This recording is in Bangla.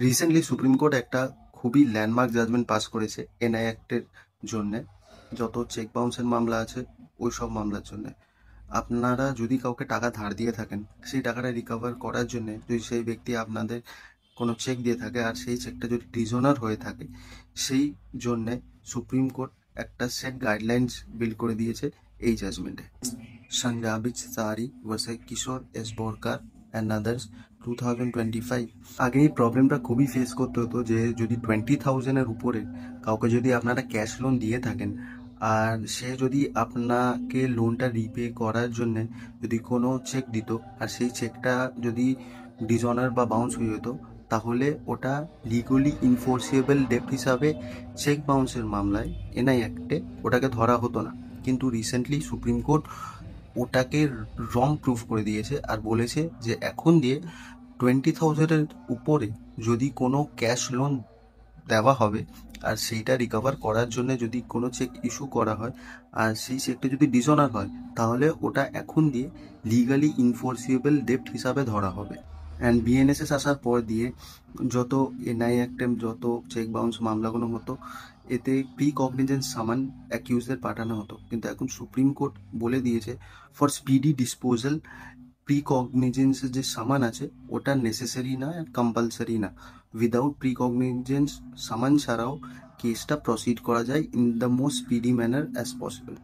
রিসেন্টলি সুপ্রিম কোর্ট একটা খুবই ল্যান্ডমার্ক জাজমেন্ট পাস করেছে এনআই অ্যাক্টের জন্যে। যত চেক বাউন্সের মামলা আছে ওই সব মামলার জন্য আপনারা যদি কাউকে টাকা ধার দিয়ে থাকেন, সেই টাকাটা রিকভার করার জন্য যদি সেই ব্যক্তি আপনাদের কোনো চেক দিয়ে থাকে আর সেই চেকটা যদি ডিজোনার হয়ে থাকে, সেই জন্যে সুপ্রিম কোর্ট একটা সেট গাইডলাইন্স বিল্ড করে দিয়েছে এই জাজমেন্টে। সঞ্জাবিজ সারি ভার্সেস কিশোর এস বোরকার অ্যান্ড আদার্স 2025। আগে এই প্রবলেমটা খুবই ফেস করতে হতো যে যদি 20,000-এর উপরে কাউকে যদি আপনারা ক্যাশ লোন দিয়ে থাকেন আর সে যদি আপনাকে লোনটা রিপে করার জন্য যদি কোনো চেক দিত আর সেই চেকটা যদি ডিসঅনার বা বাউন্স হয়ে যেত, তাহলে ওটা লিগালি ইনফোর্সিয়েবল ডেপ্ট হিসাবে চেক বাউন্সের মামলায় এনআই অ্যাক্টে ওটাকে ধরা হতো না। কিন্তু রিসেন্টলি সুপ্রিম কোর্ট ওটাকে রং প্রুফ করে দিয়েছে আর বলেছে যে এখন দিয়ে 20,000-এর উপরে যদি কোনো ক্যাশ লোন দেওয়া হবে আর সেইটা রিকভার করার জন্য যদি কোনো চেক ইস্যু করা হয় আর সেই চেকটা যদি ডিসঅনার হয়, তাহলে ওটা এখন দিয়ে লিগালি ইনফোর্সিবল ডেপ্ট হিসাবে ধরা হবে। অ্যান্ড বিএনএসএস আসার পর দিয়ে যত এনআই অ্যাক্টে যত চেক বাউন্স মামলাগুলো হতো, এতে প্রি কগনিজেন্স সামান অ্যাকিউজদের পাঠানো হতো, কিন্তু এখন সুপ্রিম কোর্ট বলে দিয়েছে ফর স্পিডি ডিসপোজাল প্রি কগনিজেন্সের যে সামান আছে ওটা নেসেসারি না, কম্পালসারি না। উইদাউট প্রি কগনিজেন্স সামান ছাড়াও কেসটা প্রসিড করা যায় in the most speedy manner as possible.